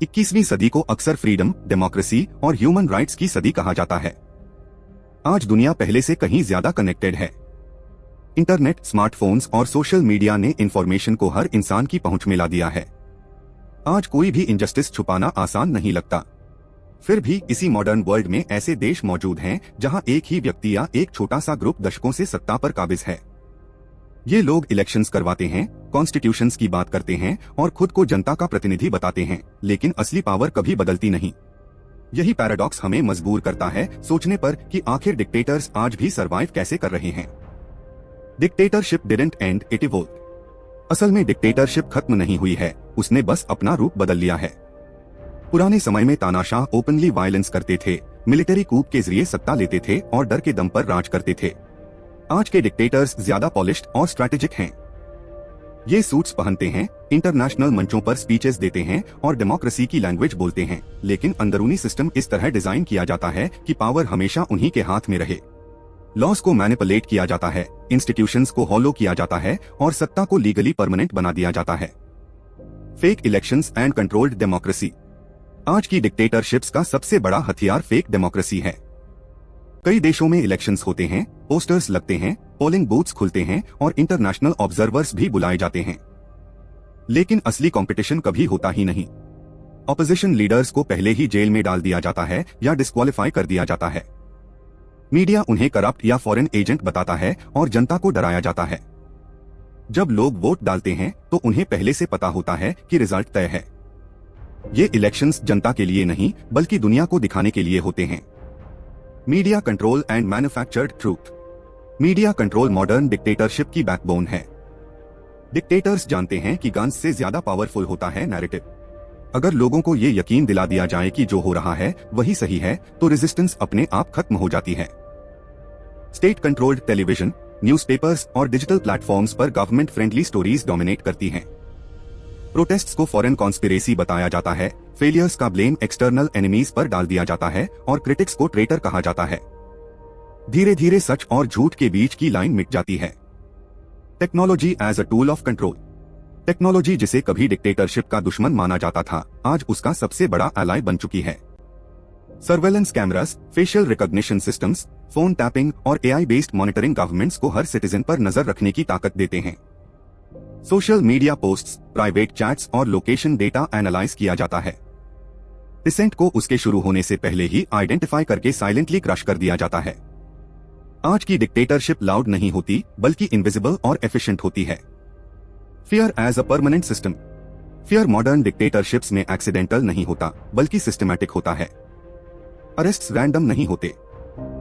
21वीं सदी को अक्सर फ्रीडम, डेमोक्रेसी और ह्यूमन राइट्स की सदी कहा जाता है। आज दुनिया पहले से कहीं ज्यादा कनेक्टेड है। इंटरनेट, स्मार्टफोन्स और सोशल मीडिया ने इंफॉर्मेशन को हर इंसान की पहुंच में ला दिया है। आज कोई भी इनजस्टिस छुपाना आसान नहीं लगता। फिर भी इसी मॉडर्न वर्ल्ड में ऐसे देश मौजूद हैं जहां एक ही व्यक्ति या एक छोटा सा ग्रुप दशकों से सत्ता पर काबिज है। ये लोग इलेक्शंस करवाते हैं, कॉन्स्टिट्यूशंस की बात करते हैं और खुद को जनता का प्रतिनिधि बताते हैं, लेकिन असली पावर कभी बदलती नहीं। यही पैराडॉक्स हमें मजबूर करता है सोचने पर कि आखिर डिक्टेटर्स आज भी सरवाइव कैसे कर रहे हैं। Dictatorship didn't and, it evolved. असल में डिक्टेटरशिप खत्म नहीं हुई है, उसने बस अपना रूप बदल लिया है। पुराने समय में तानाशाह ओपनली वायलेंस करते थे, मिलिट्री कूप के जरिए सत्ता लेते थे और डर के दम पर राज करते थे। आज के डिक्टेटर्स ज्यादा पॉलिश्ड और स्ट्रैटेजिक हैं। ये सूट्स पहनते हैं, इंटरनेशनल मंचों पर स्पीचेस देते हैं और डेमोक्रेसी की लैंग्वेज बोलते हैं, लेकिन अंदरूनी सिस्टम इस तरह डिजाइन किया जाता है कि पावर हमेशा उन्हीं के हाथ में रहे। लॉस को मैनिपुलेट किया जाता है, इंस्टीट्यूशंस को हॉलो किया जाता है और सत्ता को लीगली परमानेंट बना दिया जाता है। Fake elections and controlled democracy. आज की डिक्टेटरशिप्स का सबसे बड़ा हथियार फेक डेमोक्रेसी है। कई देशों में इलेक्शंस होते हैं, पोस्टर्स लगते हैं, पोलिंग बूथ्स खुलते हैं और इंटरनेशनल ऑब्जर्वर्स भी बुलाए जाते हैं, लेकिन असली कंपटीशन कभी होता ही नहीं। ऑपोजिशन लीडर्स को पहले ही जेल में डाल दिया जाता है या डिस्क्वालीफाई कर दिया जाता है। मीडिया उन्हें करप्ट या फॉरेन एजेंट बताता है और जनता को डराया जाता है। जब लोग वोट डालते हैं तो उन्हें पहले से पता होता है कि रिजल्ट तय है। ये इलेक्शंस जनता के लिए नहीं बल्कि दुनिया को दिखाने के लिए होते हैं। Media control and manufactured truth. Media control modern dictatorship की बैकबोन है। डिक्टेटर्स जानते हैं कि गन्स से ज्यादा पावरफुल होता है नैरेटिव। अगर लोगों को ये यकीन दिला दिया जाए कि जो हो रहा है वही सही है, तो रेजिस्टेंस अपने आप खत्म हो जाती है। स्टेट कंट्रोल्ड टेलीविजन, न्यूज़पेपर्स और डिजिटल प्लेटफॉर्म्स पर गवर्नमेंट फ्रेंडली स्टोरीज डोमिनेट करती हैं। प्रोटेस्ट्स को फॉरेन कॉन्स्पिरेसी बताया जाता है, फेलियर्स का ब्लेम एक्सटर्नल एनिमीज पर डाल दिया जाता है और क्रिटिक्स को ट्रेटर कहा जाता है। धीरे धीरे सच और झूठ के बीच की लाइन मिट जाती है। Technology as a tool of control. Technology जिसे कभी डिक्टेटरशिप का दुश्मन माना जाता था, आज उसका सबसे बड़ा एलाय बन चुकी है। Surveillance cameras, facial recognition systems, phone tapping और एआई बेस्ड मॉनिटरिंग गवर्नमेंट्स को हर सिटीजन पर नजर रखने की ताकत देते हैं। Social media posts, private chats और लोकेशन डेटा एनालाइज किया जाता है। डिसेंट को उसके शुरू होने से पहले ही आइडेंटिफाई करके साइलेंटली क्रश कर दिया जाता है। आज की डिक्टेटरशिप लाउड नहीं होती बल्कि इनविजिबल और एफिशिएंट होती है। Fear as a permanent system. Fear modern dictatorships में एक्सीडेंटल नहीं होता बल्कि सिस्टमैटिक होता है। अरेस्ट्स रैंडम नहीं होते।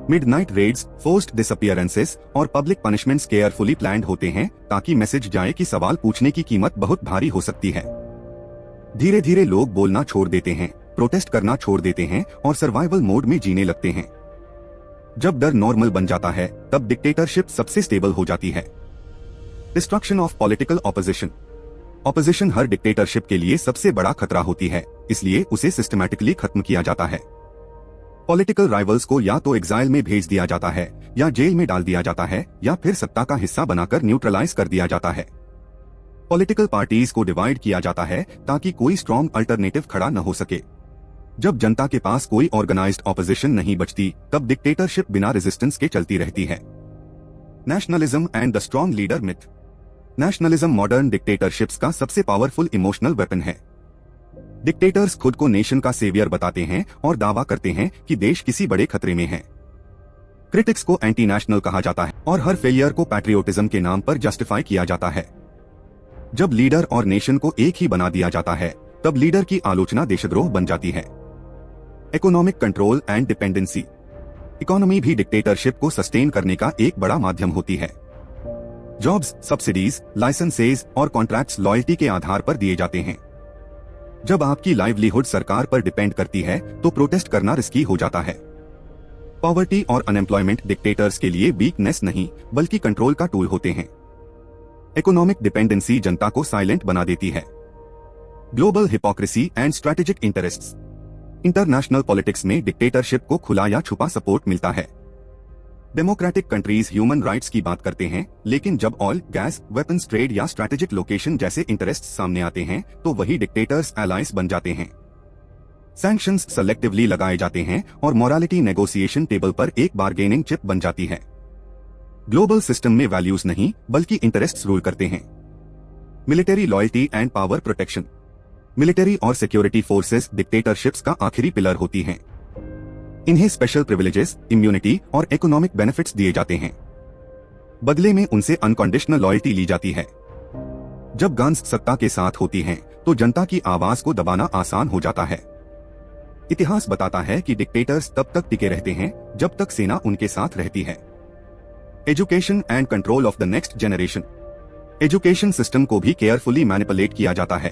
मिडनाइट रेड्स, फोर्स्ड डिसअपीयरेंसेस और पब्लिक पनिशमेंट्स केयरफुली प्लान्ड होते हैं ताकि मैसेज जाए कि सवाल पूछने की कीमत बहुत भारी हो सकती है। धीरे धीरे लोग बोलना छोड़ देते हैं, प्रोटेस्ट करना छोड़ देते हैं और सर्वाइवल मोड में जीने लगते हैं। जब डर नॉर्मल बन जाता है तब डिक्टेटरशिप सबसे स्टेबल हो जाती है। Destruction of political opposition. Opposition her dictatorship के लिए सबसे बड़ा खतरा होती है, इसलिए उसे सिस्टमैटिकली खत्म किया जाता है। पॉलिटिकल राइवल्स को या तो एग्जाइल में भेज दिया जाता है या जेल में डाल दिया जाता है या फिर सत्ता का हिस्सा बनाकर न्यूट्रलाइज कर दिया जाता है। पॉलिटिकल पार्टीज को डिवाइड किया जाता है ताकि कोई स्ट्रॉन्ग अल्टरनेटिव खड़ा न हो सके। जब जनता के पास कोई ऑर्गेनाइज्ड ऑपोजिशन नहीं बचती तब डिक्टेटरशिप बिना रेजिस्टेंस के चलती रहती है। Nationalism and the strong leader myth. Nationalism modern dictatorships का सबसे पावरफुल इमोशनल वेपन है। डिक्टेटर्स खुद को नेशन का सेवियर बताते हैं और दावा करते हैं कि देश किसी बड़े खतरे में है। क्रिटिक्स को एंटी नेशनल कहा जाता है और हर फेलियर को पैट्रियोटिज्म के नाम पर जस्टिफाई किया जाता है। जब लीडर और नेशन को एक ही बना दिया जाता है तब लीडर की आलोचना देशद्रोह बन जाती है। Economic control and dependency. Economy भी डिक्टेटरशिप को सस्टेन करने का एक बड़ा माध्यम होती है। जॉब्स, सब्सिडीज, लाइसेंसेज और कॉन्ट्रैक्ट्स लॉयल्टी के आधार पर दिए जाते हैं। जब आपकी लाइवलीहुड सरकार पर डिपेंड करती है तो प्रोटेस्ट करना रिस्की हो जाता है। पॉवर्टी और अनएम्प्लॉयमेंट डिक्टेटर्स के लिए वीकनेस नहीं बल्कि कंट्रोल का टूल होते हैं। इकोनॉमिक डिपेंडेंसी जनता को साइलेंट बना देती है। Global hypocrisy and strategic interests. International politics में डिक्टेटरशिप को खुला या छुपा सपोर्ट मिलता है। डेमोक्रेटिक कंट्रीज ह्यूमन राइट्स की बात करते हैं, लेकिन जब ऑयल, गैस, वेपन्स ट्रेड या स्ट्रैटेजिक लोकेशन जैसे इंटरेस्ट सामने आते हैं तो वही डिक्टेटर्स एलायंस बन जाते हैं। सैंक्शंस सेलेक्टिवली लगाए जाते हैं और मोरालिटी नेगोशिएशन टेबल पर एक बार्गेनिंग चिप बन जाती है। ग्लोबल सिस्टम में वैल्यूज नहीं बल्कि इंटरेस्ट्स रूल करते हैं। Military loyalty and power protection. Military और सिक्योरिटी फोर्सेस डिक्टेटरशिप्स का आखिरी पिलर होती हैं। इन्हें स्पेशल प्रिविलेजेस, इम्यूनिटी और इकोनॉमिक बेनिफिट्स दिए जाते हैं। बदले में उनसे अनकंडीशनल लॉयल्टी ली जाती है। जब गन्स सत्ता के साथ होती हैं, तो जनता की आवाज को दबाना आसान हो जाता है। इतिहास बताता है कि डिक्टेटर्स तब तक टिके रहते हैं जब तक सेना उनके साथ रहती है। Education and control of the next generation. Education system को भी केयरफुली मैनिपुलेट किया जाता है।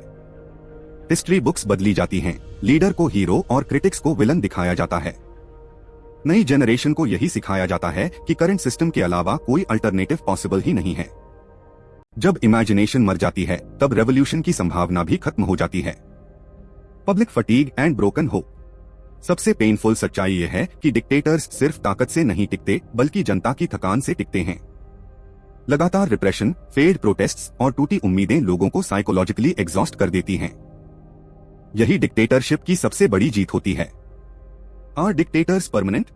हिस्ट्री बुक्स बदली जाती हैं, लीडर को हीरो और क्रिटिक्स को विलन दिखाया जाता है। नई जनरेशन को यही सिखाया जाता है कि करंट सिस्टम के अलावा कोई अल्टरनेटिव पॉसिबल ही नहीं है। जब इमेजिनेशन मर जाती है, तब रेवोल्यूशन की संभावना भी खत्म हो जाती है। Public fatigue and broken hope. सबसे पेनफुल सच्चाई यह है कि डिक्टेटर्स सिर्फ ताकत से नहीं टिकते बल्कि जनता की थकान से टिकते हैं। लगातार रिप्रेशन, फेल्ड प्रोटेस्ट्स और टूटी उम्मीदें लोगों को साइकोलॉजिकली एग्जॉस्ट कर देती हैं। यही डिक्टेटरशिप की सबसे बड़ी जीत होती है। Are dictators permanent?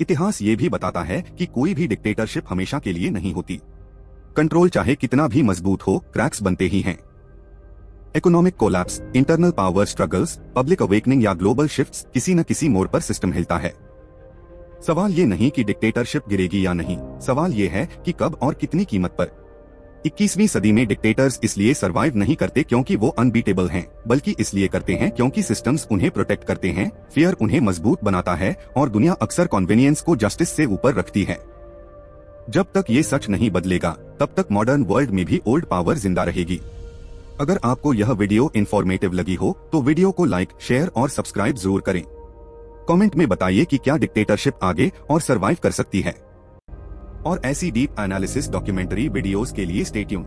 इतिहास ये भी बताता है कि कोई भी डिक्टेटरशिप हमेशा के लिए नहीं होती। कंट्रोल चाहे कितना भी मजबूत हो, क्रैक्स बनते ही हैं। Economic collapse, internal power struggles, public awakening या ग्लोबल शिफ्ट्स, किसी न किसी मोड़ पर सिस्टम हिलता है। सवाल ये नहीं कि डिक्टेटरशिप गिरेगी या नहीं, सवाल ये है कि कब और कितनी कीमत पर। 21वीं सदी में डिक्टेटर्स इसलिए सरवाइव नहीं करते क्योंकि वो अनबीटेबल हैं, बल्कि इसलिए करते हैं क्योंकि सिस्टम्स उन्हें प्रोटेक्ट करते हैं, फियर उन्हें मजबूत बनाता है और दुनिया अक्सर कन्वीनियंस को जस्टिस से ऊपर रखती है। जब तक ये सच नहीं बदलेगा, तब तक मॉडर्न वर्ल्ड में भी ओल्ड पावर जिंदा रहेगी। अगर आपको यह वीडियो इंफॉर्मेटिव लगी हो तो वीडियो को लाइक, शेयर और सब्सक्राइब जरूर करें। कमेंट में बताइए कि क्या डिक्टेटरशिप आगे और सरवाइव कर सकती है। और ऐसी डीप एनालिसिस डॉक्यूमेंट्री वीडियोस के लिए स्टे ट्यून्ड।